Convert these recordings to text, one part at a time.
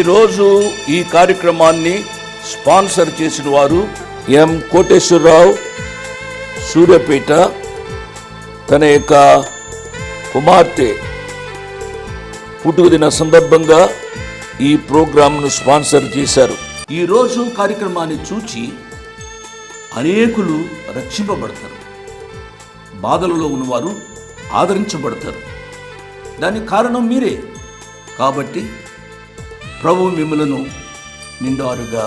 ఈరోజు ఈ కార్యక్రమాన్ని స్పాన్సర్ చేసిన వారు ఎం కోటేశ్వరరావు, సూర్యాపేట. తన యొక్క కుమార్తె పుట్టుకదిన సందర్భంగా ఈ ప్రోగ్రాంను స్పాన్సర్ చేశారు. ఈరోజు కార్యక్రమాన్ని చూచి అనేకులు రక్షింపబడతారు, బాధలలో ఉన్నవారు ఆదరించబడతారు. దానికి కారణం మీరే. కాబట్టి ప్రభు మిమ్మలను నిండారుగా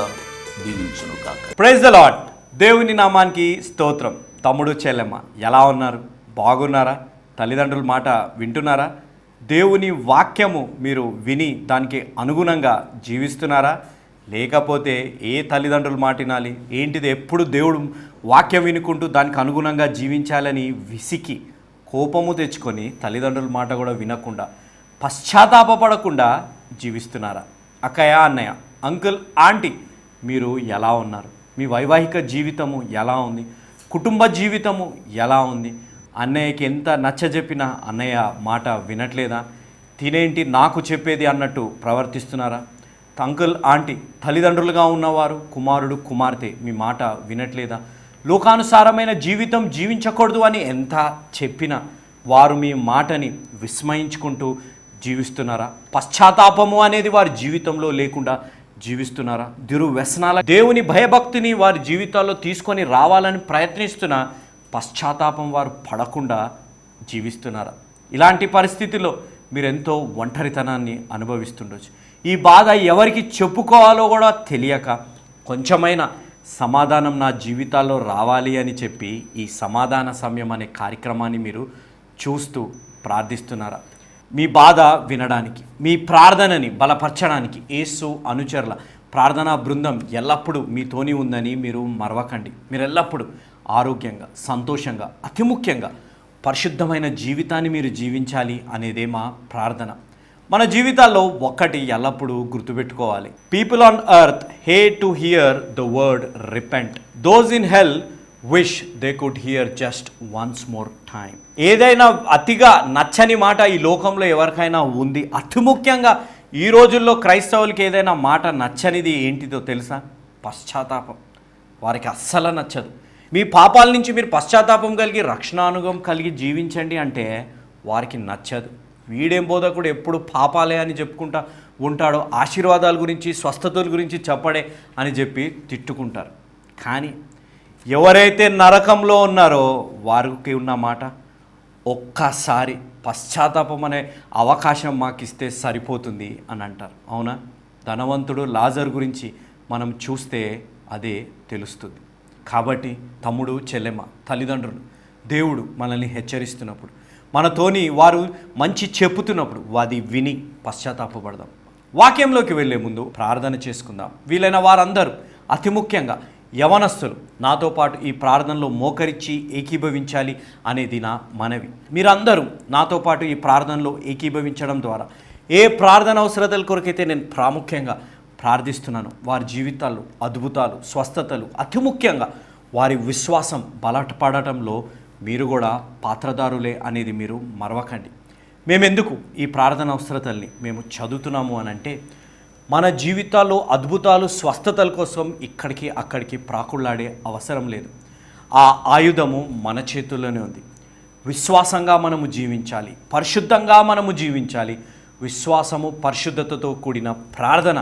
దీవించును కాక. Praise the Lord. దేవుని నామానికి స్తోత్రం. తమ్ముడు, చెల్లెమ్మ ఎలా ఉన్నారు? బాగున్నారా? తల్లిదండ్రుల మాట వింటున్నారా? దేవుని వాక్యము మీరు విని దానికి అనుగుణంగా జీవిస్తున్నారా? లేకపోతే ఏ తల్లిదండ్రుల మాట వినాలి, ఏంటిది ఎప్పుడు దేవుడు వాక్యం వినుకుంటూ దానికి అనుగుణంగా జీవించాలని విసికి కోపము తెచ్చుకొని తల్లిదండ్రుల మాట కూడా వినకుండా పశ్చాత్తాపపడకుండా జీవిస్తున్నారా? అక్కయ్య, అన్నయ్య, అంకుల్, ఆంటీ మీరు ఎలా ఉన్నారు? మీ వైవాహిక జీవితము ఎలా ఉంది? కుటుంబ జీవితము ఎలా ఉంది? అన్నయ్యకి ఎంత నచ్చజెప్పినా అన్నయ్య మాట వినట్లేదా? తినేంటి నాకు చెప్పేది అన్నట్టు ప్రవర్తిస్తున్నారా? అంకుల్, ఆంటీ తల్లిదండ్రులుగా ఉన్నవారు, కుమారుడు, కుమార్తె మీ మాట వినట్లేదా? లోకానుసారమైన జీవితం జీవించకూడదు అని ఎంత చెప్పినా వారు మీ మాటని విస్మయించుకుంటూ జీవిస్తున్నారా? పశ్చాత్తాపము అనేది వారి జీవితంలో లేకుండా జీవిస్తున్నారా? దుర్వ్యసనాల దేవుని భయభక్తిని వారి జీవితాల్లో తీసుకొని రావాలని ప్రయత్నిస్తున్న పశ్చాత్తాపం వారు పడకుండా జీవిస్తున్నారా? ఇలాంటి పరిస్థితుల్లో మీరెంతో ఒంటరితనాన్ని అనుభవిస్తుండొచ్చు. ఈ బాధ ఎవరికి చెప్పుకోవాలో కూడా తెలియక కొంచెమైన సమాధానం నా జీవితాల్లో రావాలి అని చెప్పి ఈ సమాధాన సమయం అనే కార్యక్రమాన్ని మీరు చూస్తూ ప్రార్థిస్తున్నారా? మీ బాధ వినడానికి, మీ ప్రార్థనని బలపరచడానికి యేసు అనుచరుల ప్రార్థనా బృందం ఎల్లప్పుడూ మీతోని ఉందని మీరు మరవకండి. మీరు ఎల్లప్పుడూ ఆరోగ్యంగా, సంతోషంగా, అతి ముఖ్యంగా పరిశుద్ధమైన జీవితాన్ని మీరు జీవించాలి అనేదే మా ప్రార్థన. మన జీవితాల్లో ఒక్కటి ఎల్లప్పుడూ గుర్తుపెట్టుకోవాలి. People on earth hate to hear the word repent. Those in hell wish they could hear just once more time. ఏదైనా అతిగా నచ్చని మాట ఈ లోకంలో ఎవరికైనా ఉంది. అతి ముఖ్యంగా ఈ రోజుల్లో క్రైస్తవులకి ఏదైనా మాట నచ్చనిది ఏంటిదో తెలుసా? పశ్చాత్తాపం. వారికి అస్సలు నచ్చదు. మీ పాపాల నుంచి మీరు పశ్చాత్తాపం కలిగి రక్షణానుభవం కలిగి జీవించండి అంటే వారికి నచ్చదు. వీడేం బోధకుడు ఎప్పుడు పాపాలే అని చెప్పుకుంటా ఉంటాడో, ఆశీర్వాదాల గురించి, స్వస్థతల గురించి చెప్పడే అని చెప్పి తిట్టుకుంటారు. కానీ ఎవరైతే నరకంలో ఉన్నారో వారికి ఉన్న మాట, ఒక్కసారి పశ్చాత్తాపం అనే అవకాశం మాకు ఇస్తే సరిపోతుంది అని అంటారు. అవునా? ధనవంతుడు లాజర్ గురించి మనం చూస్తే అదే తెలుస్తుంది. కాబట్టి తమ్ముడు, చెల్లెమ్మ, తల్లిదండ్రులు, దేవుడు మనల్ని హెచ్చరిస్తున్నప్పుడు, మనతోని వారు మంచి చెప్పుతున్నప్పుడు అది విని పశ్చాత్తాపపడదాం. వాక్యంలోకి వెళ్ళే ముందు ప్రార్థన చేసుకుందాం. వీలైన వారందరూ, అతి ముఖ్యంగా యవనస్తులు నాతో పాటు ఈ ప్రార్థనలో మోకరించి ఏకీభవించాలి అనేది నా మనవి. మీరందరూ నాతో పాటు ఈ ప్రార్థనలో ఏకీభవించడం ద్వారా ఏ ప్రార్థన అవసరతల కొరకైతే నేను ప్రాముఖ్యంగా ప్రార్థిస్తున్నాను వారి జీవితాల్లో అద్భుతాలు, స్వస్థతలు, అతి ముఖ్యంగా వారి విశ్వాసం బలపడటంలో మీరు కూడా పాత్రదారులే అనేది మీరు మరవకండి. మేమెందుకు ఈ ప్రార్థన అవసరతల్ని మేము చదువుతున్నాము అని అంటే, మన జీవితాల్లో అద్భుతాలు, స్వస్థతల కోసం ఇక్కడికి అక్కడికి ప్రాకుళ్ళాడే అవసరం లేదు. ఆ ఆయుధము మన చేతుల్లోనే ఉంది. విశ్వాసంగా మనము జీవించాలి, పరిశుద్ధంగా మనము జీవించాలి. విశ్వాసము, పరిశుద్ధతతో కూడిన ప్రార్థన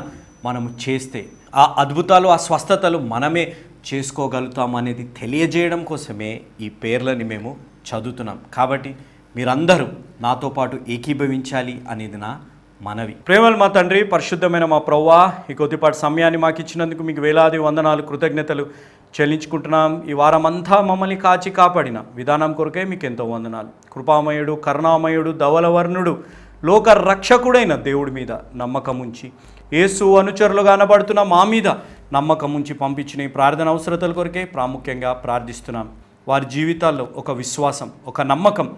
మనము చేస్తే ఆ అద్భుతాలు, ఆ స్వస్థతలు మనమే చేసుకోగలుగుతాం అనేది తెలియజేయడం కోసమే ఈ పేర్లని మేము చదువుతున్నాం. కాబట్టి మీరందరూ నాతో పాటు ఏకీభవించాలి అనేది నా మనవి. ప్రేమలు మా తండ్రి, పరిశుద్ధమైన మా ప్రభువా, ఈ కొద్దిపాటి సమయాన్ని మాకు ఇచ్చినందుకు మీకు వేలాది వందనాలు, కృతజ్ఞతలు చెల్లించుకుంటున్నాం. ఈ వారమంతా మమ్మల్ని కాచి కాపాడిన విధానం కొరకే మీకు ఎంతో వందనాలు. కృపామయుడు, కరుణామయుడు, ధవలవర్ణుడు, లోక రక్షకుడైన దేవుడి మీద నమ్మకం ఉంచి, యేసు అనుచరులుగా అనబడుతున్న మా మీద నమ్మకం ఉంచి పంపించిన ఈ ప్రార్థన అవసరతల కొరకే ప్రాముఖ్యంగా ప్రార్థిస్తున్నాం. వారి జీవితాల్లో ఒక విశ్వాసం, ఒక నమ్మకం,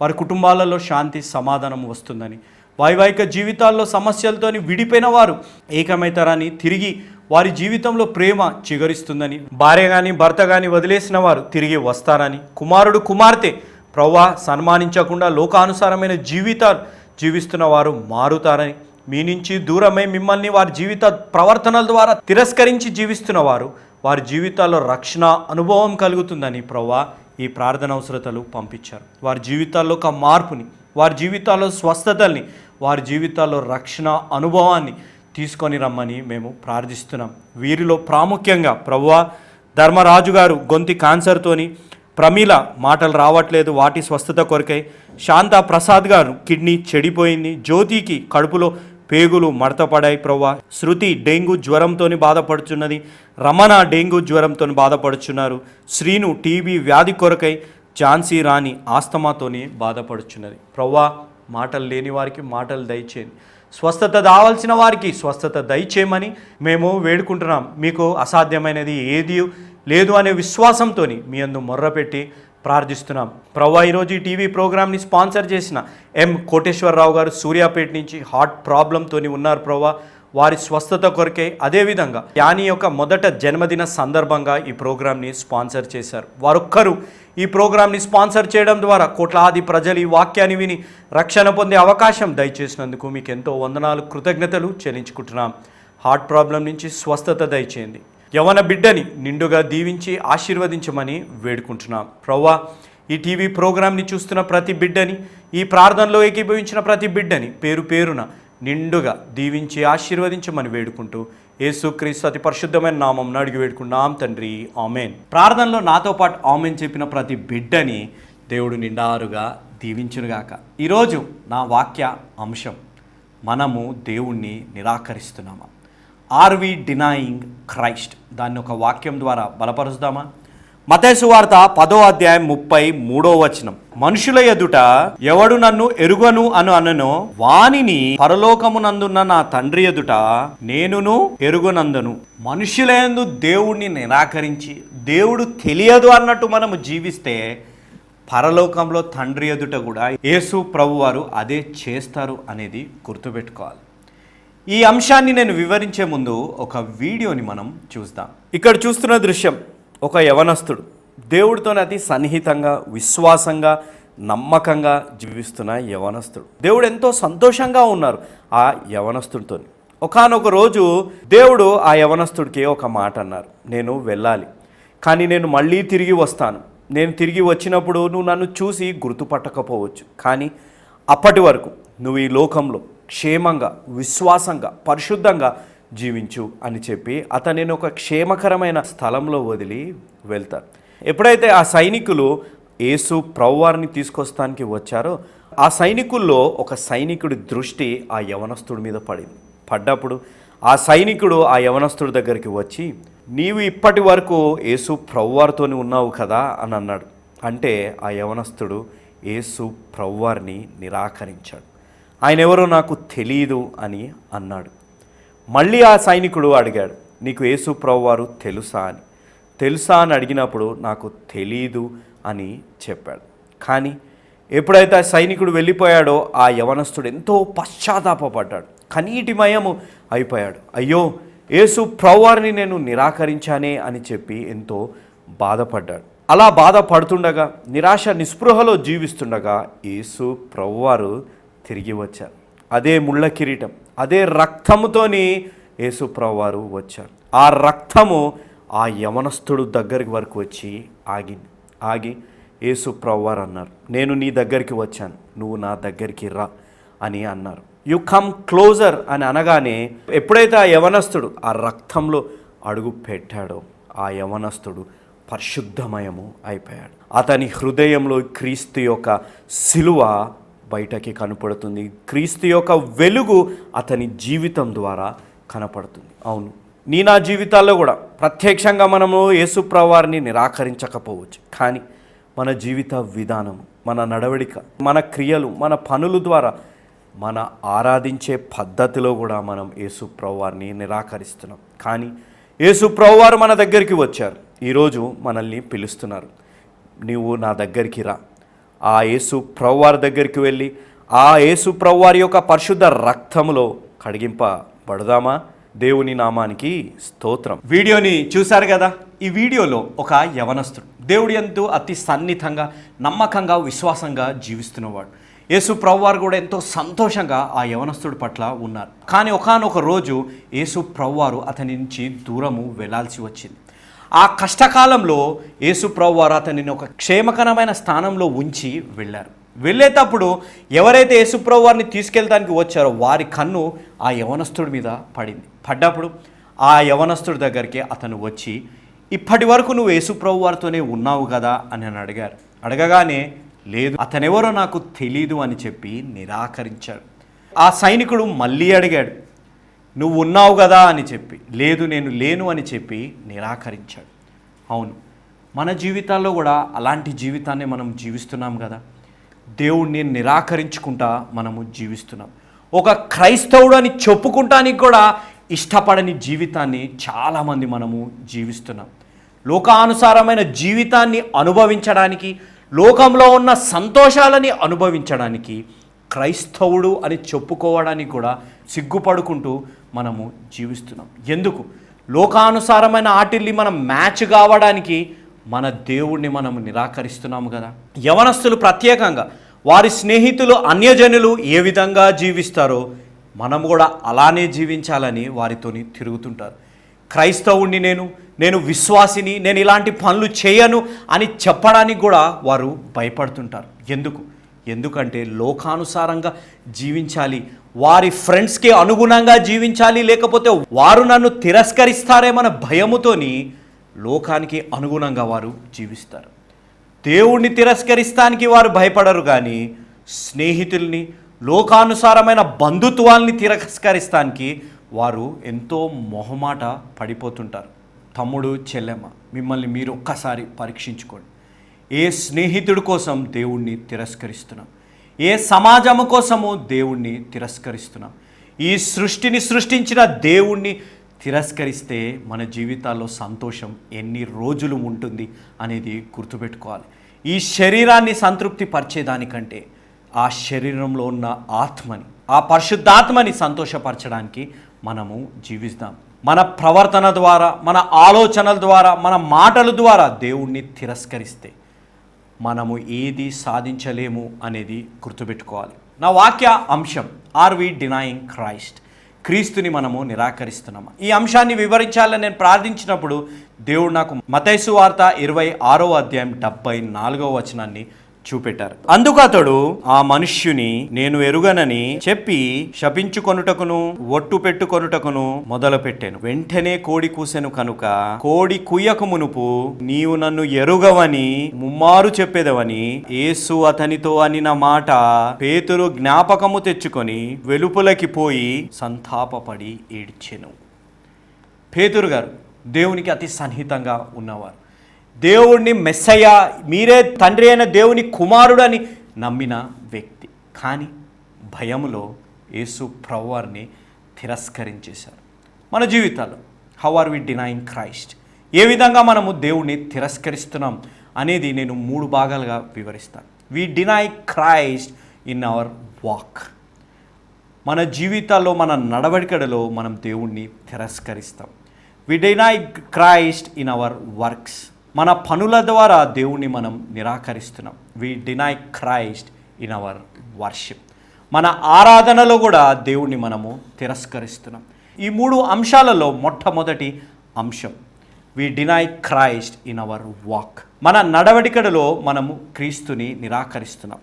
వారి కుటుంబాలలో శాంతి, సమాధానం వస్తుందని, వైవాహిక జీవితాల్లో సమస్యలతోని విడిపోయిన వారు ఏకమవుతారని, తిరిగి వారి జీవితంలో ప్రేమ చిగురిస్తుందని, భార్య కానీ భర్త కానీ వదిలేసిన వారు తిరిగి వస్తారని, కుమారుడు కుమార్తె ప్రభువా సన్మానించకుండా లోకానుసారమైన జీవితాలు జీవిస్తున్న వారు మారుతారని, మీ నుంచి దూరమై మిమ్మల్ని వారి జీవిత ప్రవర్తనల ద్వారా తిరస్కరించి జీవిస్తున్న వారి జీవితాల్లో రక్షణ అనుభవం కలుగుతుందని ప్రభువా ఈ ప్రార్థన అవసరతలు పంపించారు. వారి జీవితాల్లో ఒక మార్పుని, వారి జీవితాల్లో స్వస్థతల్ని, వారి జీవితాల్లో రక్షణ అనుభవాన్ని తీసుకొని రమ్మని మేము ప్రార్థిస్తున్నాం. వీరిలో ప్రాముఖ్యంగా ప్రభువా ధర్మరాజు గారు గొంతి క్యాన్సర్తోని, ప్రమీల మాటలు రావట్లేదు వాటి స్వస్థత కొరకై, శాంతా ప్రసాద్ గారు కిడ్నీ చెడిపోయింది, జ్యోతికి కడుపులో పేగులు మడతపడాయి ప్రభువా, శృతి డెంగ్యూ జ్వరంతో బాధపడుచున్నది, రమణ డెంగ్యూ జ్వరంతో బాధపడుచున్నారు, శ్రీను టీబీ వ్యాధి కొరకై, ఝాన్సీ రాణి ఆస్తమాతోని బాధపడుచున్నది. ప్రభువా మాటలు లేని వారికి మాటలు దయచేయండి, స్వస్థత కావాల్సిన వారికి స్వస్థత దయచేయమని మేము వేడుకుంటున్నాం. మీకు అసాధ్యమైనది ఏది లేదు అనే విశ్వాసంతో మీ అందు మొర్రపెట్టి ప్రార్థిస్తున్నాం. ప్రభువా ఈరోజు ఈ టీవీ ప్రోగ్రామ్ని స్పాన్సర్ చేసిన ఎం కోటేశ్వరరావు గారు సూర్యాపేట నుంచి హార్ట్ ప్రాబ్లంతో ఉన్నారు ప్రభువా, వారి స్వస్థత కొరకే. అదేవిధంగా యాని యొక్క మొదట జన్మదిన సందర్భంగా ఈ ప్రోగ్రామ్ని స్పాన్సర్ చేశారు. వారొక్కరు ఈ ప్రోగ్రామ్ని స్పాన్సర్ చేయడం ద్వారా కోట్లాది ప్రజలు ఈ వాక్యాన్ని విని రక్షణ పొందే అవకాశం దయచేసినందుకు మీకు ఎంతో వందనాలు, కృతజ్ఞతలు చెల్లించుకుంటున్నాం. హార్ట్ ప్రాబ్లం నుంచి స్వస్థత దయచేయండి. యవన బిడ్డని నిండుగా దీవించి ఆశీర్వదించమని వేడుకుంటున్నాం. ప్రభువా ఈ టీవీ ప్రోగ్రామ్ని చూస్తున్న ప్రతి బిడ్డని, ఈ ప్రార్థనలో ఏకీభవించిన ప్రతి బిడ్డని పేరు పేరున నిండుగా దీవించి ఆశీర్వదించమని వేడుకుంటూ యేసుక్రీస్తు అతి పరిశుద్ధమైన నామం అడిగి వేడుకున్నాం తండ్రి, ఆమెన్. ప్రార్థనలో నాతో పాటు ఆమెన్ చెప్పిన ప్రతి బిడ్డని దేవుడు నిండారుగా దీవించునుగాక. ఈరోజు నా వాక్య అంశం, మనము దేవుణ్ణి నిరాకరిస్తున్నామా? Are we denying Christ? దాన్ని ఒక వాక్యం ద్వారా బలపరుస్తామా? మత్తయి సువార్త 10వ అధ్యాయం 33వ వచనం, మనుషుల ఎదుట ఎవడు నన్ను ఎరుగను అననో వానిని పరలోకమునందున్న నా తండ్రి ఎదుట నేనును ఎరుగనందును. మనుషుల యందు దేవుణ్ణి నిరాకరించి దేవుడు తెలియదు అన్నట్టు మనము జీవిస్తే పరలోకంలో తండ్రి ఎదుట కూడా యేసు ప్రభువారు అదే చేస్తారు అనేది గుర్తుపెట్టుకోవాలి. ఈ అంశాన్ని నేను వివరించే ముందు ఒక వీడియోని మనం చూద్దాం. ఇక్కడ చూస్తున్న దృశ్యం, ఒక యవనస్తుడు దేవుడితో అతి సన్నిహితంగా, విశ్వాసంగా, నమ్మకంగా జీవిస్తున్న యవనస్తుడు. దేవుడు ఎంతో సంతోషంగా ఉన్నారు ఆ యవనస్తుడితో. ఒకానొక రోజు దేవుడు ఆ యవనస్తుడికి ఒక మాట అన్నారు, నేను వెళ్ళాలి, కానీ నేను మళ్ళీ తిరిగి వస్తాను. నేను తిరిగి వచ్చినప్పుడు నువ్వు నన్ను చూసి గుర్తుపట్టకపోవచ్చు, కానీ అప్పటి వరకు నువ్వు ఈ లోకంలో క్షేమంగా, విశ్వాసంగా, పరిశుద్ధంగా జీవించు అని చెప్పి అతనిని ఒక క్షేమకరమైన స్థలంలో వదిలి వెళ్తారు. ఎప్పుడైతే ఆ సైనికులు యేసు ప్రభువారిని తీసుకొస్తానికి వచ్చారో ఆ సైనికుల్లో ఒక సైనికుడి దృష్టి ఆ యవనస్తుడి మీద పడ్డప్పుడు ఆ సైనికుడు ఆ యవనస్తుడి దగ్గరికి వచ్చి, నీవు ఇప్పటి వరకు యేసు ప్రభువారితోనే ఉన్నావు కదా అని అన్నాడు. అంటే ఆ యవనస్తుడు యేసు ప్రభువారిని నిరాకరించాడు. ఆయన ఎవరో నాకు తెలియదు అని అన్నాడు. మళ్ళీ ఆ సైనికుడు అడిగాడు, నీకు యేసు ప్రభువారు తెలుసా అని అడిగినప్పుడు నాకు తెలీదు అని చెప్పాడు. కానీ ఎప్పుడైతే ఆ సైనికుడు వెళ్ళిపోయాడో ఆ యవనస్తుడు ఎంతో పశ్చాత్తాపపడ్డాడు, కన్నీటిమయము అయిపోయాడు. అయ్యో, యేసు ప్రభువారిని నేను నిరాకరించానే అని చెప్పి ఎంతో బాధపడ్డాడు. అలా బాధపడుతుండగా, నిరాశ నిస్పృహలో జీవిస్తుండగా యేసు ప్రభువారు తిరిగి వచ్చారు. అదే ముళ్ళ కిరీటం, అదే రక్తముతోని యేసు ప్రభువారు వచ్చారు. ఆ రక్తము ఆ యవనస్తుడు దగ్గరికి వరకు వచ్చి ఆగి యేసు ప్రభువారు అన్నారు, నేను నీ దగ్గరికి వచ్చాను, నువ్వు నా దగ్గరికి రా అని అన్నారు. యు కమ్ క్లోజర్ అని అనగానే ఎప్పుడైతే ఆ యవనస్తుడు ఆ రక్తంలో అడుగు పెట్టాడో ఆ యవనస్తుడు పరిశుద్ధమయము అయిపోయాడు. అతని హృదయంలో క్రీస్తు యొక్క సిలువ బయటకి కనపడుతుంది. క్రీస్తు యొక్క వెలుగు అతని జీవితం ద్వారా కనపడుతుంది. అవును, నా జీవితాల్లో కూడా ప్రత్యక్షంగా మనము యేసు ప్రభువారిని నిరాకరించకపోవచ్చు, కానీ మన జీవిత విధానం, మన నడవడిక, మన క్రియలు, మన పనుల ద్వారా, మన ఆరాధించే పద్ధతిలో కూడా మనం యేసు ప్రభువారిని నిరాకరిస్తున్నాం. కానీ యేసు ప్రభువారు మన దగ్గరికి వచ్చారు. ఈరోజు మనల్ని పిలుస్తున్నారు, నీవు నా దగ్గరికి రా. ఆ యేసు ప్రభువారి దగ్గరికి వెళ్ళి ఆ యేసు ప్రభువారి యొక్క పరిశుద్ధ రక్తములో కడిగింపబడదామా? దేవుని నామానికి స్తోత్రం. వీడియోని చూశారు కదా. ఈ వీడియోలో ఒక యవనస్తుడు దేవుడి యందు అతి సన్నిహితంగా, నమ్మకంగా, విశ్వాసంగా జీవిస్తున్నవాడు. యేసు ప్రభువారు కూడా ఎంతో సంతోషంగా ఆ యవనస్తుడి పట్ల ఉన్నారు. కానీ ఒకానొక రోజు యేసు ప్రభువారు అతని నుంచి దూరము వెళ్ళాల్సి వచ్చింది. ఆ కష్టకాలంలో యేసు ప్రభువారు అతనిని ఒక క్షేమకరమైన స్థానంలో ఉంచి వెళ్ళారు. వెళ్ళేటప్పుడు ఎవరైతే యేసు ప్రభువారిని తీసుకెళ్ళడానికి వచ్చారో వారి కన్ను ఆ యవనస్తుడి మీద పడింది. పడ్డప్పుడు ఆ యవనస్తుడి దగ్గరికి అతను వచ్చి, ఇప్పటి వరకు నువ్వు యేసు ప్రభువారితోనే ఉన్నావు కదా అని అడిగారు. అడగగానే, లేదు, అతనెవరో నాకు తెలీదు అని చెప్పి నిరాకరించాడు. ఆ సైనికుడు మళ్ళీ అడిగాడు, నువ్వు ఉన్నావు కదా అని చెప్పి, లేదు నేను లేను అని చెప్పి నిరాకరించాడు. అవును, మన జీవితాల్లో కూడా అలాంటి జీవితాన్ని మనం జీవిస్తున్నాం కదా. దేవుణ్ణి నిరాకరించుకుంటా మనము జీవిస్తున్నాం. ఒక క్రైస్తవుడు అని చెప్పుకుంటానికి కూడా ఇష్టపడని జీవితాన్ని చాలామంది మనము జీవిస్తున్నాం. లోకానుసారమైన జీవితాన్ని అనుభవించడానికి, లోకంలో ఉన్న సంతోషాలని అనుభవించడానికి క్రైస్తవుడు అని చెప్పుకోవడానికి కూడా సిగ్గుపడుకుంటూ మనము జీవిస్తున్నాం. ఎందుకు? లోకానుసారమైన ఆటిల్ని మనం మ్యాచ్ కావడానికి మన దేవుణ్ణి మనము నిరాకరిస్తున్నాము కదా. యవనస్తులు ప్రత్యేకంగా వారి స్నేహితులు అన్యజనులు ఏ విధంగా జీవిస్తారో మనం కూడా అలానే జీవించాలని వారితోని తిరుగుతుంటారు. క్రైస్తవుణ్ణి నేను విశ్వాసిని, నేను ఇలాంటి పనులు చేయను అని చెప్పడానికి కూడా వారు భయపడుతుంటారు. ఎందుకంటే లోకానుసారంగా జీవించాలి, వారి ఫ్రెండ్స్కి అనుగుణంగా జీవించాలి, లేకపోతే వారు నన్ను తిరస్కరిస్తారేమన్న భయముతోని లోకానికి అనుగుణంగా వారు జీవిస్తారు. దేవుణ్ణి తిరస్కరిస్తానికి వారు భయపడరు, కానీ స్నేహితుల్ని, లోకానుసారమైన బంధుత్వాల్ని తిరస్కరిస్తానికి వారు ఎంతో మొహమాట పడిపోతుంటారు. తమ్ముడు, చెల్లెమ్మ, మిమ్మల్ని మీరు ఒక్కసారి పరీక్షించుకోండి. ఏ స్నేహితుడి కోసం దేవుణ్ణి తిరస్కరిస్తున్నాం? ఏ సమాజము కోసము దేవుణ్ణి తిరస్కరిస్తున్నాం? ఈ సృష్టిని సృష్టించిన దేవుణ్ణి తిరస్కరిస్తే మన జీవితాల్లో సంతోషం ఎన్ని రోజులు ఉంటుంది అనేది గుర్తుపెట్టుకోవాలి. ఈ శరీరాన్ని సంతృప్తి పరిచేదానికంటే ఆ శరీరంలో ఉన్న ఆత్మని, ఆ పరిశుద్ధాత్మని సంతోషపరచడానికి మనము జీవిస్తాం. మన ప్రవర్తన ద్వారా, మన ఆలోచనల ద్వారా, మన మాటల ద్వారా దేవుణ్ణి తిరస్కరిస్తే మనము ఏది సాధించలేము అనేది గుర్తుపెట్టుకోవాలి. నా వాక్య అంశం, ఆర్ వి డినయింగ్ క్రైస్ట్? క్రీస్తుని మనము నిరాకరిస్తున్నామా? ఈ అంశాన్ని వివరించాలని నేను ప్రార్థించినప్పుడు దేవుడు నాకు మత్తయి సువార్త 26వ అధ్యాయం 74వ వచనాన్ని చూపెట్టారు. అందుకు అతడు ఆ మనుష్యుని నేను ఎరుగనని చెప్పి శపించుకొనుటకును ఒట్టు పెట్టుకొనుటకును మొదలు పెట్టాను. వెంటనే కోడి కూసెను కనుక కోడి కుయ్యక మునుపు నీవు నన్ను ఎరుగవని ముమ్మారు చెప్పేదవని యేసు అతనితో అనిన మాట పేతురు జ్ఞాపకము తెచ్చుకొని వెలుపలకి పోయి సంతాపపడి ఏడ్చెను. పేతురు గారు దేవునికి అతి సన్నిహితంగా ఉన్నవారు. దేవుణ్ణి మెస్సయ్య, మీరే తండ్రి అయిన దేవుని కుమారుడు అని నమ్మిన వ్యక్తి. కానీ భయములో యేసు ప్రభువారిని తిరస్కరించేశారు. మన జీవితాల్లో how are we denying Christ? ఏ విధంగా మనము దేవుణ్ణి తిరస్కరిస్తున్నాం అనేది నేను 3 భాగాలుగా వివరిస్తాను. We deny Christ in our walk. మన జీవితాల్లో, మన నడవడికడలో మనం దేవుణ్ణి తిరస్కరిస్తాం. We deny Christ in our works. మన పనుల ద్వారా దేవుణ్ణి మనం నిరాకరిస్తున్నాం. We deny Christ in our worship. మన ఆరాధనలో కూడా దేవుణ్ణి మనము తిరస్కరిస్తున్నాం. ఈ 3 అంశాలలో మొట్టమొదటి అంశం, we deny Christ in our walk. మన నడవడికడలో మనము క్రీస్తుని నిరాకరిస్తున్నాం.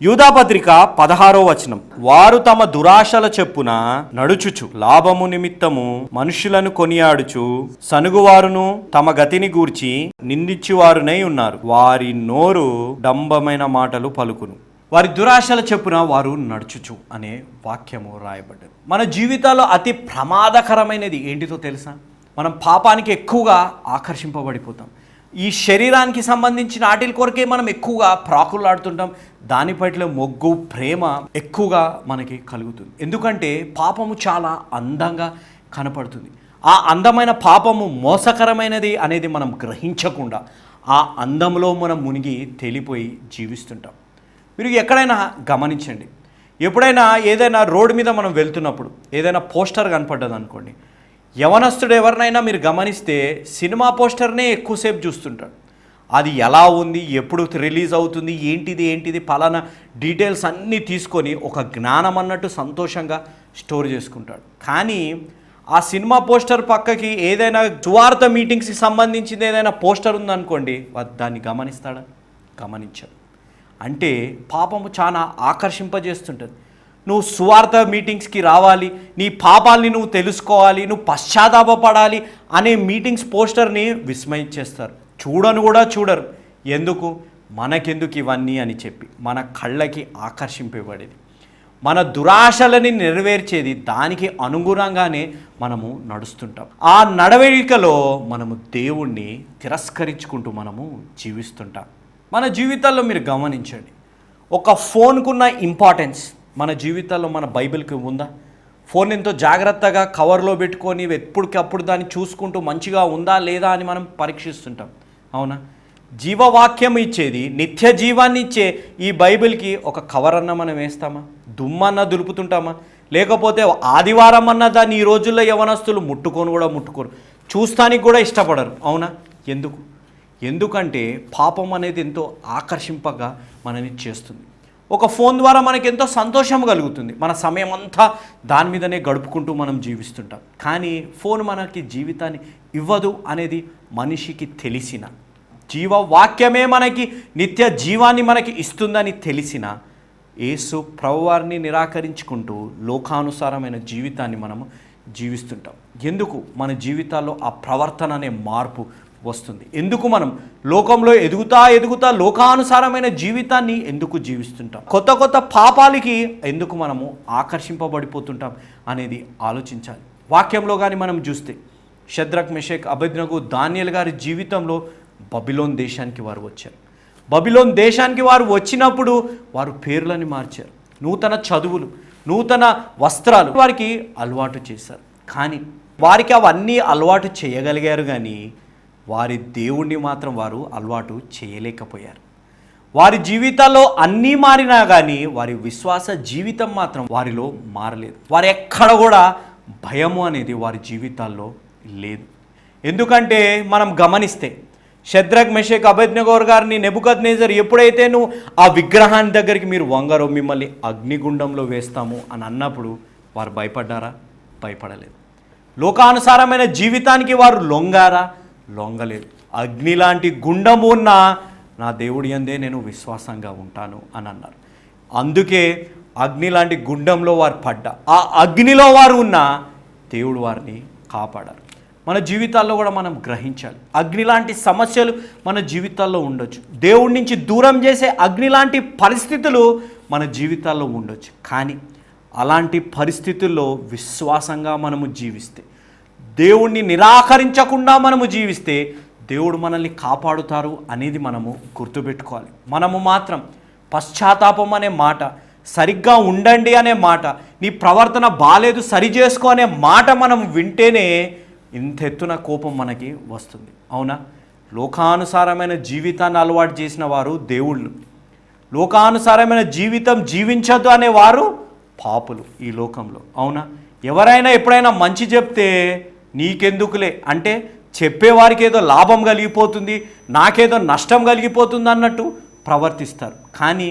యూదాపత్రిక 16వ వచనం, వారు తమ దురాశల చెప్పున నడుచుచు లాభము నిమిత్తము మనుషులను కొనియాడుచు సనుగువారును తమ గతిని గూర్చి నిందించువారునై ఉన్నారు. వారి నోరు డంబమైన మాటలు పలుకును. వారి దురాశల చెప్పున వారు నడుచుచు అనే వాక్యము రాయబడ్డది. మన జీవితాల్లో అతి ప్రమాదకరమైనది ఏంటిదో తెలుసా? మనం పాపానికి ఎక్కువగా ఆకర్షింపబడిపోతాం. ఈ శరీరానికి సంబంధించిన వాటి కొరకే మనం ఎక్కువగా ప్రాకులాడుతుంటాం. దాని పట్ల మొగ్గు, ప్రేమ ఎక్కువగా మనకి కలుగుతుంది. ఎందుకంటే పాపము చాలా అందంగా కనపడుతుంది. ఆ అందమైన పాపము మోసకరమైనది అనేది మనం గ్రహించకుండా ఆ అందంలో మనం మునిగి తేలిపోయి జీవిస్తుంటాం. మీరు ఎక్కడైనా గమనించండి, ఎప్పుడైనా ఏదైనా రోడ్డు మీద మనం వెళ్తున్నప్పుడు ఏదైనా పోస్టర్ కనపడ్డది అనుకోండి, యవనస్తుడు ఎవరినైనా మీరు గమనిస్తే సినిమా పోస్టర్నే ఎక్కువసేపు చూస్తుంటాడు. అది ఎలా ఉంది, ఎప్పుడు రిలీజ్ అవుతుంది, ఏంటిది పలానా డీటెయిల్స్ అన్నీ తీసుకొని ఒక జ్ఞానం అన్నట్టు సంతోషంగా స్టోర్ చేసుకుంటాడు. కానీ ఆ సినిమా పోస్టర్ పక్కకి ఏదైనా సువార్త మీటింగ్స్కి సంబంధించింది ఏదైనా పోస్టర్ ఉందనుకోండి, దాన్ని గమనిస్తాడా? గమనించాడు. అంటే పాపము చాలా ఆకర్షింపజేస్తుంటుంది. నువ్వు సువార్త మీటింగ్స్కి రావాలి, నీ పాపాలని నువ్వు తెలుసుకోవాలి, నువ్వు పశ్చాత్తాపపడాలి అనే మీటింగ్స్ పోస్టర్ని విస్మయించేస్తారు. చూడను కూడా చూడరు. ఎందుకు? మనకెందుకు ఇవన్నీ అని చెప్పి మన కళ్ళకి ఆకర్షింపబడేది, మన దురాశలని నెరవేర్చేది, దానికి అనుగుణంగానే మనము నడుస్తుంటాం. ఆ నడవడికలో మనము దేవుణ్ణి తిరస్కరించుకుంటూ మనము జీవిస్తుంటాం. మన జీవితాల్లో మీరు గమనించండి, ఒక ఫోన్కున్న ఇంపార్టెన్స్ మన జీవితాల్లో మన బైబిల్కి ఉందా? ఫోన్ ఎంతో జాగ్రత్తగా కవర్లో పెట్టుకొని ఎప్పటికప్పుడు దాన్ని చూసుకుంటూ మంచిగా ఉందా లేదా అని మనం పరీక్షిస్తుంటాం, అవునా? జీవవాక్యం ఇచ్చేది, నిత్య జీవాన్ని ఇచ్చే ఈ బైబిల్కి ఒక కవర్ అన్న మనం వేస్తామా? దుమ్మన్నా దులుపుతుంటామా? లేకపోతే ఆదివారం అన్న దాన్ని ఈ రోజుల్లో యవనస్తులు ముట్టుకోరు, చూస్తానికి కూడా ఇష్టపడరు, అవునా? ఎందుకంటే పాపం అనేది ఎంతో ఆకర్షింపగా మనని చేస్తుంది. ఒక ఫోన్ ద్వారా మనకి ఎంతో సంతోషం కలుగుతుంది, మన సమయం అంతా దాని మీదనే గడుపుకుంటూ మనం జీవిస్తుంటాం. కానీ ఫోన్ మనకి జీవితాన్ని ఇవ్వదు అనేది మనిషికి తెలిసిన, జీవవాక్యమే మనకి నిత్య జీవాన్ని మనకి ఇస్తుందని తెలిసిన యేసు ప్రభువారిని నిరాకరించుకుంటూ లోకానుసారమైన జీవితాన్ని మనము జీవిస్తుంటాం. ఎందుకు మన జీవితాల్లో ఆ ప్రవర్తన అనే మార్పు వస్తుంది? ఎందుకు మనం లోకంలో ఎదుగుతా లోకానుసారమైన జీవితాన్ని ఎందుకు జీవిస్తుంటాం? కొత్త పాపాలకి ఎందుకు మనము ఆకర్షింపబడిపోతుంటాం అనేది ఆలోచించాలి. వాక్యంలో కానీ మనం చూస్తే షద్రక్, మెషక్, అబేద్నెగో, దానియేలు గారి జీవితంలో బబిలోన్ దేశానికి వారు వచ్చారు. బబిలోన్ దేశానికి వారు వచ్చినప్పుడు వారు పేర్లని మార్చారు, నూతన చదువులు, నూతన వస్త్రాలు వారికి అలవాటు చేశారు. కానీ వారికి అవన్నీ అలవాటు చేయగలిగారు, కానీ వారి దేవుణ్ణి మాత్రం వారు అలవాటు చేయలేకపోయారు. వారి జీవితాల్లో అన్నీ మారినా కానీ వారి విశ్వాస జీవితం మాత్రం వారిలో మారలేదు. వారు ఎక్కడ కూడా భయము అనేది వారి జీవితాల్లో లేదు. ఎందుకంటే మనం గమనిస్తే షద్రక్, మెషక్, అబేద్నెగో గారిని నెబుకద్నెజర్ ఎప్పుడైతే నువ్వు ఆ విగ్రహాన్ని దగ్గరికి మీరు వంగరో మిమ్మల్ని అగ్నిగుండంలో వేస్తాము అని అన్నప్పుడు వారు భయపడ్డారా? భయపడలేదు. లోకానుసారమైన జీవితానికి వారు లొంగారా? లొంగలేదు. అగ్ని లాంటి గుండము ఉన్న నా దేవుడి యందే నేను విశ్వాసంగా ఉంటాను అని అన్నారు. అందుకే అగ్ని లాంటి గుండంలో వారు పడ్డా, ఆ అగ్నిలో వారు ఉన్న దేవుడు వారిని కాపాడారు. మన జీవితాల్లో కూడా మనం గ్రహించాలి, అగ్ని లాంటి సమస్యలు మన జీవితాల్లో ఉండొచ్చు, దేవుడి నుంచి దూరం చేసే అగ్ని లాంటి పరిస్థితులు మన జీవితాల్లో ఉండొచ్చు. కానీ అలాంటి పరిస్థితుల్లో విశ్వాసంగా మనము జీవిస్తే, దేవుణ్ణి నిరాకరించకుండా మనము జీవిస్తే దేవుడు మనల్ని కాపాడుతారు అనేది మనము గుర్తుపెట్టుకోవాలి. మనము మాత్రం పశ్చాత్తాపం అనే మాట, సరిగ్గా ఉండండి అనే మాట, నీ ప్రవర్తన బాలేదు సరి చేసుకో అనే మాట మనం వింటేనే ఇంత ఎత్తున కోపం మనకి వస్తుంది, అవునా? లోకానుసారమైన జీవితాన్ని అలవాటు చేసిన వారు దేవుళ్ళు, లోకానుసారమైన జీవితం జీవించద్దు అనేవారు పాపులు ఈ లోకంలో, అవునా? ఎవరైనా ఎప్పుడైనా మంచి చెప్తే నీకెందుకులే అంటే చెప్పేవారికి ఏదో లాభం కలిగిపోతుంది, నాకేదో నష్టం కలిగిపోతుంది అన్నట్టు ప్రవర్తిస్తారు. కానీ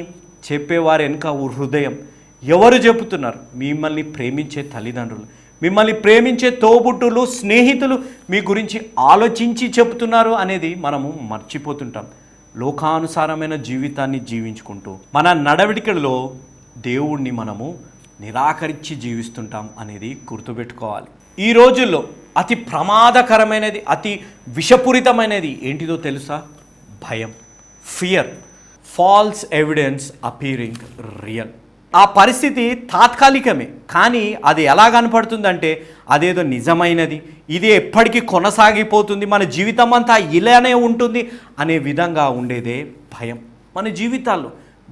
చెప్పేవారు వెనుక హృదయం ఎవరు చెబుతున్నారు? మిమ్మల్ని ప్రేమించే తల్లిదండ్రులు, మిమ్మల్ని ప్రేమించే తోబుట్టులు, స్నేహితులు మీ గురించి ఆలోచించి చెబుతున్నారు అనేది మనము మర్చిపోతుంటాం. లోకానుసారమైన జీవితాన్ని జీవించుకుంటూ మన నడవడికలో దేవుణ్ణి మనము నిరాకరించి జీవిస్తుంటాం అనేది గుర్తుపెట్టుకోవాలి. ఈ రోజుల్లో అతి ప్రమాదకరమైనది, అతి విషపూరితమైనది ఏంటిదో తెలుసా? భయం, fear, falls evidence appearing real. ఆ పరిస్థితి తాత్కాలికమే, కానీ అది ఎలా కనపడుతుందంటే అదేదో నిజమైనది, ఇది ఎప్పటికీ కొనసాగిపోతుంది, మన జీవితం అంతా ఇలానే ఉంటుంది అనే విధంగా ఉండేదే భయం. మన జీవితాల్లో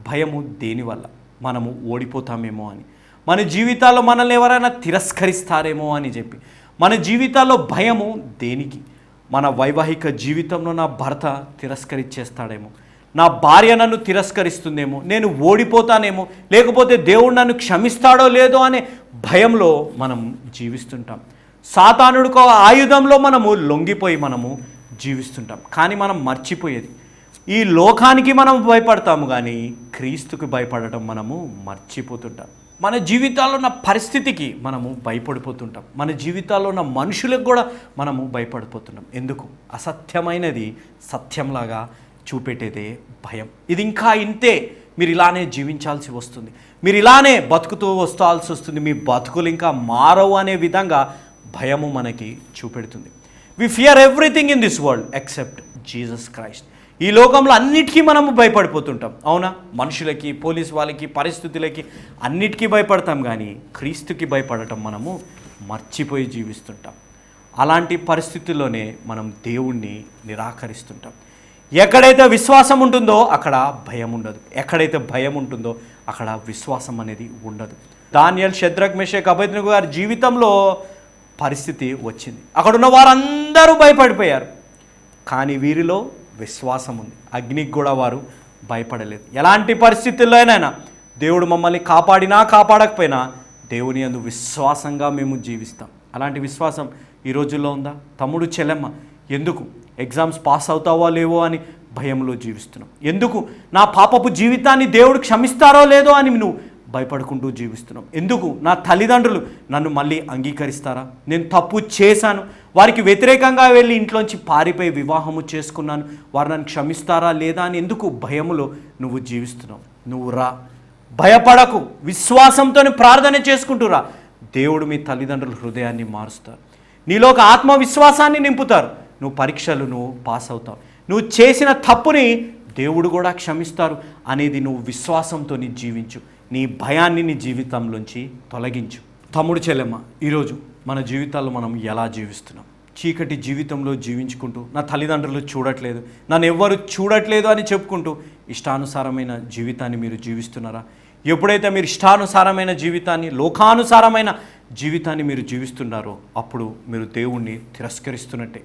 భయము దేనివల్ల? మనము ఓడిపోతామేమో అని, మన జీవితాల్లో మనల్ని ఎవరైనా తిరస్కరిస్తారేమో అని చెప్పి, మన జీవితాల్లో భయము దేనికి? మన వైవాహిక జీవితంలో నా భర్త తిరస్కరించేస్తాడేమో, నా భార్య నన్ను తిరస్కరిస్తుందేమో, నేను ఓడిపోతానేమో, లేకపోతే దేవుడు నన్ను క్షమిస్తాడో లేదో అనే భయంలో మనం జీవిస్తుంటాం. సాతానుడికో ఆయుధంలో మనము లొంగిపోయి మనము జీవిస్తుంటాం. కానీ మనం మర్చిపోయేది, ఈ లోకానికి మనం భయపడతాము, కానీ క్రీస్తుకి భయపడటం మనము మర్చిపోతుంటాం. మన జీవితాల్లో ఉన్న పరిస్థితికి మనము భయపడిపోతుంటాం. మన జీవితాల్లో ఉన్న మనుషులకు కూడా మనము భయపడిపోతున్నాం. ఎందుకు? అసత్యమైనది సత్యంలాగా చూపెట్టేదే భయం. ఇది ఇంకా ఇంతే, మీరు ఇలానే జీవించాల్సి వస్తుంది, మీరు ఇలానే బతుకుతూ వస్తాల్సి వస్తుంది, మీ బతుకులు ఇంకా మారవు అనే విధంగా భయము మనకి చూపెడుతుంది. We fear everything in this world except Jesus Christ. ఈ లోకంలో అన్నిటికీ మనము భయపడిపోతుంటాం, అవునా? మనుషులకి, పోలీస్ వాళ్ళకి, పరిస్థితులకి అన్నిటికీ భయపడతాం, కానీ క్రీస్తుకి భయపడటం మనము మర్చిపోయి జీవిస్తుంటాం. అలాంటి పరిస్థితుల్లోనే మనం దేవుణ్ణి నిరాకరిస్తుంటాం. ఎక్కడైతే విశ్వాసం ఉంటుందో అక్కడ భయం ఉండదు, ఎక్కడైతే భయం ఉంటుందో అక్కడ విశ్వాసం అనేది ఉండదు. దానియేల్, షద్రక్, మెషక్, అబేద్నెగో గారి జీవితంలో పరిస్థితి వచ్చింది. అక్కడున్న వారందరూ భయపడిపోయారు, కానీ వీరిలో విశ్వాసం ఉంది. అగ్నికి కూడా వారు భయపడలేదు. ఎలాంటి పరిస్థితుల్లోనైనా దేవుడు మమ్మల్ని కాపాడినా కాపాడకపోయినా దేవుని యందు విశ్వాసంగా మేము జీవిస్తాం. అలాంటి విశ్వాసం ఈ రోజుల్లో ఉందా? తమ్ముడు, చెల్లెమ్మ, ఎందుకు ఎగ్జామ్స్ పాస్ అవుతావో లేవో అని భయంలో జీవిస్తున్నాం? ఎందుకు నా పాపపు జీవితాన్ని దేవుడు క్షమిస్తారో లేదో అని నువ్వు భయపడుకుంటూ జీవిస్తున్నాం? ఎందుకు నా తల్లిదండ్రులు నన్ను మళ్ళీ అంగీకరిస్తారా? నేను తప్పు చేశాను, వారికి వ్యతిరేకంగా వెళ్ళి ఇంట్లోంచి పారిపోయి వివాహము చేసుకున్నాను, వారు నన్ను క్షమిస్తారా లేదా అని ఎందుకు భయములో నువ్వు జీవిస్తున్నావు? నువ్వు రా, భయపడకు, విశ్వాసంతో ప్రార్థన చేసుకుంటూ రా. దేవుడు మీ తల్లిదండ్రుల హృదయాన్ని మారుస్తారు, నీలో ఒక ఆత్మవిశ్వాసాన్ని నింపుతారు. నువ్వు పరీక్షలు నువ్వు పాస్ అవుతావు, నువ్వు చేసిన తప్పుని దేవుడు కూడా క్షమిస్తారు అనేది నువ్వు విశ్వాసంతో జీవించు. నీ భయాన్ని నీ జీవితంలోంచి తొలగించు. తమ్ముడు, చెల్లెమ్మ, ఈరోజు మన జీవితాల్లో మనం ఎలా జీవిస్తున్నాం? చీకటి జీవితంలో జీవించుకుంటూ నా తల్లిదండ్రులు చూడట్లేదు, నన్ను ఎవ్వరు చూడట్లేదు అని చెప్పుకుంటూ ఇష్టానుసారమైన జీవితాన్ని మీరు జీవిస్తున్నారా? ఎప్పుడైతే మీరు ఇష్టానుసారమైన జీవితాన్ని, లోకానుసారమైన జీవితాన్ని మీరు జీవిస్తున్నారో అప్పుడు మీరు దేవుణ్ణి తిరస్కరిస్తున్నట్టే.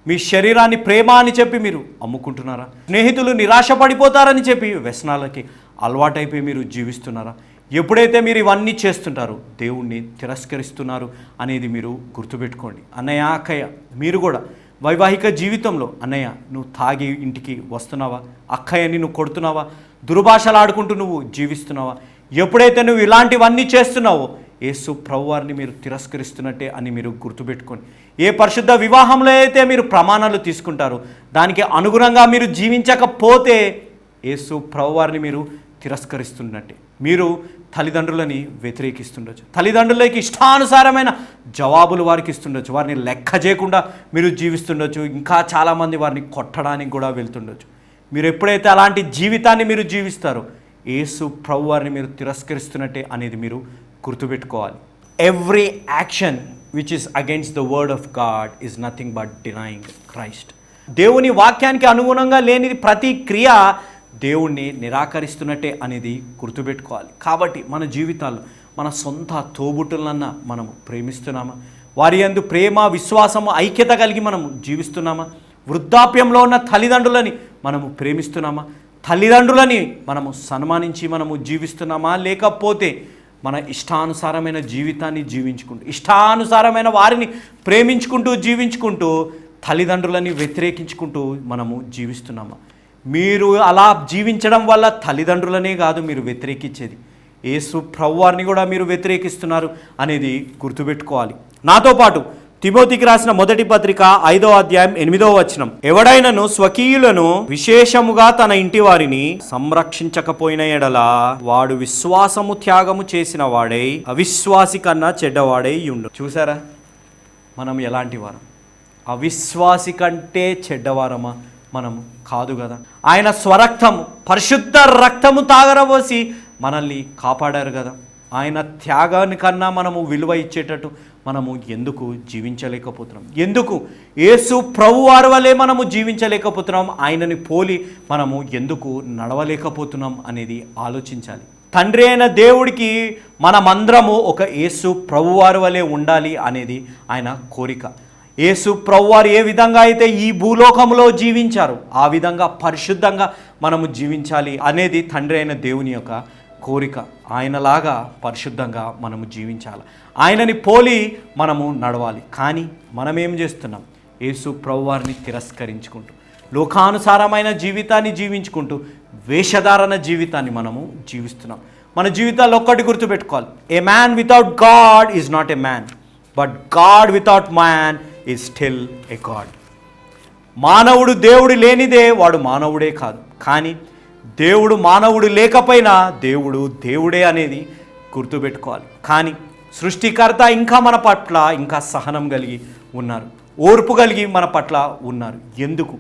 మీ శరీరాన్ని ప్రేమ అని చెప్పి మీరు అమ్ముకుంటున్నారా? స్నేహితులు నిరాశపడిపోతారని చెప్పి వ్యసనాలకి అలవాటైపోయి మీరు జీవిస్తున్నారా? ఎప్పుడైతే మీరు ఇవన్నీ చేస్తుంటారో దేవుణ్ణి తిరస్కరిస్తున్నారు అనేది మీరు గుర్తుపెట్టుకోండి. అన్నయ్య, అక్కయ్య, మీరు కూడా వైవాహిక జీవితంలో అన్నయ్య నువ్వు తాగి ఇంటికి వస్తున్నావా? అక్కయ్యని నువ్వు కొడుతున్నావా? దుర్భాషలు ఆడుకుంటూ నువ్వు జీవిస్తున్నావా? ఎప్పుడైతే నువ్వు ఇలాంటివన్నీ చేస్తున్నావో యేసు ప్రభువారిని మీరు తిరస్కరిస్తున్నట్టే అని మీరు గుర్తుపెట్టుకోండి. ఏ పరిశుద్ధ వివాహంలో అయితే మీరు ప్రమాణాలు తీసుకుంటారో దానికి అనుగుణంగా మీరు జీవించకపోతే యేసు ప్రభువారిని మీరు తిరస్కరిస్తున్నట్టే. మీరు తల్లిదండ్రులని వ్యతిరేకిస్తుండొచ్చు, తల్లిదండ్రులకి ఇష్టానుసారమైన జవాబులు వారికి ఇస్తుండొచ్చు, వారిని లెక్క చేయకుండా మీరు జీవిస్తుండొచ్చు, ఇంకా చాలామంది వారిని కొట్టడానికి కూడా వెళ్తుండొచ్చు. మీరు ఎప్పుడైతే అలాంటి జీవితాన్ని మీరు జీవిస్తారో యేసు ప్రభువారిని మీరు తిరస్కరిస్తున్నట్టే అనేది మీరు గుర్తుపెట్టుకోవాలి. Every action which is against the word of God is nothing but denying Christ. దేవుని వాక్యానికి అనుగుణంగా లేనిది ప్రతి క్రియ దేవుణ్ణి నిరాకరిస్తున్నట్టే అనేది గుర్తుపెట్టుకోవాలి. కాబట్టి మన జీవితాల్లో మన సొంత తోబుట్టులన్నా మనము ప్రేమిస్తున్నామా? వారి యందు ప్రేమ, విశ్వాసము, ఐక్యత కలిగి మనము జీవిస్తున్నామా? వృద్ధాప్యంలో ఉన్న తల్లిదండ్రులని మనము ప్రేమిస్తున్నామా? తల్లిదండ్రులని మనము సన్మానించి మనము జీవిస్తున్నామా? లేకపోతే మన ఇష్టానుసారమైన జీవితాన్ని జీవించుకుంటూ, ఇష్టానుసారమైన వారిని ప్రేమించుకుంటూ జీవించుకుంటూ తల్లిదండ్రులని వ్యతిరేకించుకుంటూ మనము జీవిస్తున్నామా? మీరు అలా జీవించడం వల్ల తల్లిదండ్రులనే కాదు మీరు వ్యతిరేకించేది, యేసు ప్రభువారిని కూడా మీరు వ్యతిరేకిస్తున్నారు అనేది గుర్తుపెట్టుకోవాలి. నాతో పాటు తిమోతికి రాసిన మొదటి పత్రిక 5వ అధ్యాయం 8వ వచనం, ఎవడైనను స్వకీయులను విశేషముగా తన ఇంటి వారిని సంరక్షించకపోయిన ఎడల వాడు విశ్వాసము త్యాగము చేసిన వాడై అవిశ్వాసి కన్నా చెడ్డవాడై ఉండు. చూసారా మనం ఎలాంటి వారం? అవిశ్వాసి కంటే చెడ్డవారమా? మనము కాదు కదా. ఆయన స్వరక్తము, పరిశుద్ధ రక్తము తాగరబోసి మనల్ని కాపాడారు కదా. ఆయన త్యాగాని కన్నా మనము విలువ ఇచ్చేటట్టు మనము ఎందుకు జీవించలేకపోతున్నాం? ఎందుకు యేసు ప్రభువారి వలె మనము జీవించలేకపోతున్నాం? ఆయనని పోలి మనము ఎందుకు నడవలేకపోతున్నాం అనేది ఆలోచించాలి. తండ్రి అయిన దేవుడికి మనమందరము ఒక యేసు ప్రభువారి వలె ఉండాలి అనేది ఆయన కోరిక. యేసు ప్రభువారు ఏ విధంగా అయితే ఈ భూలోకంలో జీవించారు ఆ విధంగా పరిశుద్ధంగా మనము జీవించాలి అనేది తండ్రి అయిన దేవుని యొక్క కోరిక. ఆయనలాగా పరిశుద్ధంగా మనము జీవించాలి, ఆయనని పోలి మనము నడవాలి. కానీ మనం ఏం చేస్తున్నాం? యేసు ప్రభువారిని తిరస్కరించుకుంటూ లోకానుసారమైన జీవితాన్ని జీవించుకుంటూ వేషధారణ జీవితాన్ని మనము జీవిస్తున్నాం. మన జీవితాల్లో ఒక్కటి గుర్తుపెట్టుకోవాలి, ఏ man without God is not a man, but God without man is still A God. మానవుడు దేవుడు లేనిదే వాడు మానవుడే కాదు, కానీ దేవుడు మానవుడు లేకపోయినా దేవుడు దేవుడే అనేది గుర్తుపెట్టుకోవాలి. కానీ సృష్టికర్త ఇంకా మన పట్ల ఇంకా సహనం కలిగి ఉన్నారు, ఓర్పు కలిగి మన పట్ల ఉన్నారు. ఎందుకు?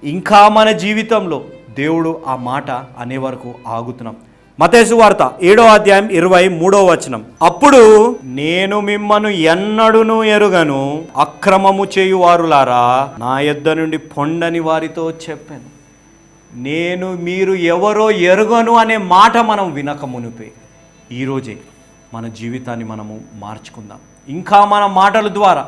ఇంకా మన జీవితంలో దేవుడు ఆ మాట అనే వరకు ఆగుతున్నాం. మత్తయి సువార్త 7వ అధ్యాయం 23వ వచనం, అప్పుడు నేను మిమ్మను ఎన్నడును ఎరుగను, అక్రమము చేయువారులారా నా యొద్ద నుండి పొండని వారితో చెప్పాను. నేను మీరు ఎవరో ఎరుగను అనే మాట మనం వినక మునిపే ఈరోజే మన జీవితాన్ని మనము మార్చుకుందాం. ఇంకా మన మాటల ద్వారా,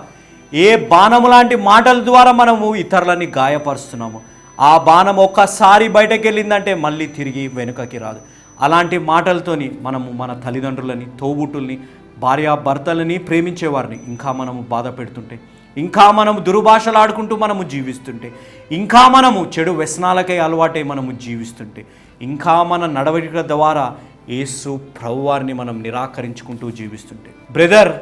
ఏ బాణము లాంటి మాటల ద్వారా మనము ఇతరులని గాయపరుస్తున్నాము, ఆ బాణం ఒక్కసారి బయటకు వెళ్ళిందంటే మళ్ళీ తిరిగి వెనుకకి రాదు. అలాంటి మాటలతోని మనము మన తల్లిదండ్రులని, తోబుట్టుల్ని, భార్యాభర్తలని, ప్రేమించేవారిని ఇంకా మనము బాధ పెడుతుంటే, ఇంకా మనము దుర్భాషలు ఆడుకుంటూ మనము జీవిస్తుంటే, ఇంకా మనము చెడు వ్యసనాలకై అలవాటై మనము జీవిస్తుంటే, ఇంకా మన నడవడిక ద్వారా యేసు ప్రభువారిని మనం నిరాకరించుకుంటూ జీవిస్తుంటే, బ్రదర్,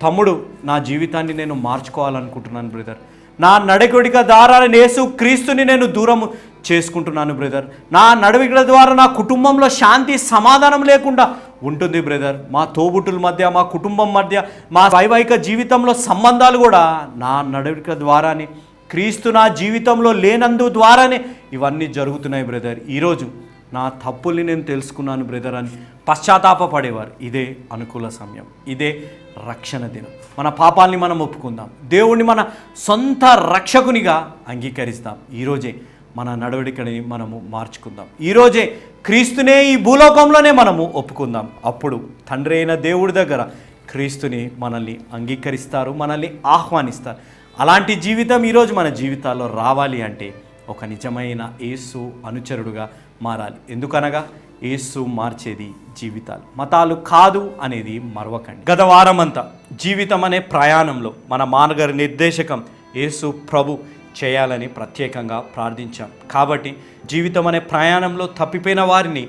తమ్ముడు, నా జీవితాన్ని నేను మార్చుకోవాలనుకుంటున్నాను బ్రదర్, నా నడవడిక ద్వారా యేసు క్రీస్తుని నేను దూరం చేసుకుంటున్నాను బ్రదర్, నా నడవడిక ద్వారా నా కుటుంబంలో శాంతి సమాధానం లేకుండా ఉంటుంది బ్రదర్, మా తోబుట్టుల మధ్య, మా కుటుంబం మధ్య, మా వైవాహిక జీవితంలో సంబంధాలు కూడా నా నడవడిక ద్వారానే, క్రీస్తు నా జీవితంలో లేనందు ద్వారానే ఇవన్నీ జరుగుతున్నాయి బ్రదర్. ఈరోజు నా తప్పుల్ని నేను తెలుసుకున్నాను బ్రదర్ అని పశ్చాత్తాపపడేవారు. ఇదే అనుకూల సమయం, ఇదే రక్షణ దినం. మన పాపాలని మనం ఒప్పుకుందాం, దేవుణ్ణి మన సొంత రక్షకునిగా అంగీకరిస్తాం. ఈరోజే మన నడవడికని మనము మార్చుకుందాం. ఈరోజే క్రీస్తునే ఈ భూలోకంలోనే మనము ఒప్పుకుందాం. అప్పుడు తండ్రి అయిన దేవుడి దగ్గర క్రీస్తుని మనల్ని అంగీకరిస్తారు, మనల్ని ఆహ్వానిస్తారు. అలాంటి జీవితం ఈరోజు మన జీవితాల్లో రావాలి అంటే ఒక నిజమైన యేసు అనుచరుడుగా మారాలి. ఎందుకనగా యేసు మార్చేది జీవితాలు, మతాలు కాదు అనేది మరవకండి. గత వారమంతా జీవితం అనే ప్రయాణంలో మన మార్గ నిర్దేశకం యేసు ప్రభు చేయాలని ప్రత్యేకంగా ప్రార్థించాం. కాబట్టి జీవితం అనే ప్రయాణంలో తప్పిపోయిన వారిని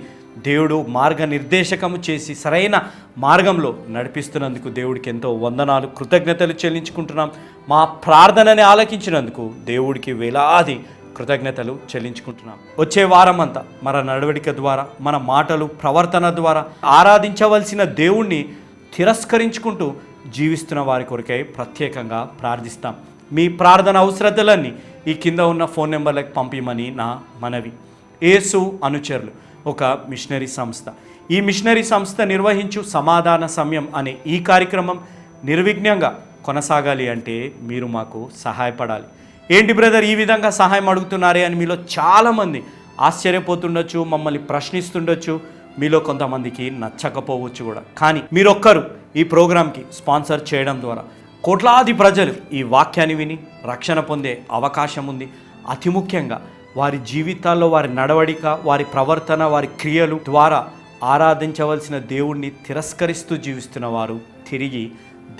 దేవుడు మార్గనిర్దేశకము చేసి సరైన మార్గంలో నడిపిస్తున్నందుకు దేవుడికి ఎంతో వందనాలు, కృతజ్ఞతలు చెల్లించుకుంటున్నాం. మా ప్రార్థనని ఆలకించినందుకు దేవుడికి వేలాది కృతజ్ఞతలు చెల్లించుకుంటున్నాం. వచ్చే వారం అంతా మన నడవడిక ద్వారా, మన మాటలు, ప్రవర్తన ద్వారా ఆరాధించవలసిన దేవుణ్ణి తిరస్కరించుకుంటూ జీవిస్తున్న వారి కొరకై ప్రత్యేకంగా ప్రార్థిస్తాం. మీ ప్రార్థన అవసరతలన్నీ ఈ కింద ఉన్న ఫోన్ నెంబర్లకు పంపిమని నా మనవి. యేసు అనుచరులు ఒక మిషనరీ సంస్థ. ఈ మిషనరీ సంస్థ నిర్వహించు సమాధాన సమయం అనే ఈ కార్యక్రమం నిర్విఘ్నంగా కొనసాగాలి అంటే మీరు మాకు సహాయపడాలి. ఏంటి బ్రదర్ ఈ విధంగా సహాయం అడుగుతున్నారే అని మీలో చాలామంది ఆశ్చర్యపోతుండొచ్చు, మమ్మల్ని ప్రశ్నిస్తుండొచ్చు, మీలో కొంతమందికి నచ్చకపోవచ్చు కూడా. కానీ మీరొక్కరు ఈ ప్రోగ్రాంకి స్పాన్సర్ చేయడం ద్వారా కోట్లాది ప్రజలు ఈ వాక్యాన్ని విని రక్షణ పొందే అవకాశం ఉంది. అతి ముఖ్యంగా వారి జీవితాల్లో వారి నడవడిక, వారి ప్రవర్తన, వారి క్రియలు ద్వారా ఆరాధించవలసిన దేవుణ్ణి తిరస్కరిస్తూ జీవిస్తున్న వారు తిరిగి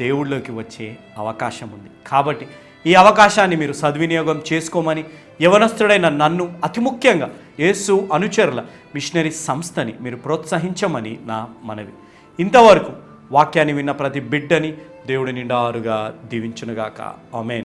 దేవుళ్ళలోకి వచ్చే అవకాశం ఉంది. కాబట్టి ఈ అవకాశాన్ని మీరు సద్వినియోగం చేసుకోమని, యవనస్తుడైన నన్ను, అతి ముఖ్యంగా యేసు అనుచరుల మిషనరీ సంస్థని మీరు ప్రోత్సహించమని నా మనవి. ఇంతవరకు వాక్యాన్ని విన్న ప్రతి బిడ్డని దేవుడి నిండారుగా దీవించునుగాక. ఆమేన్.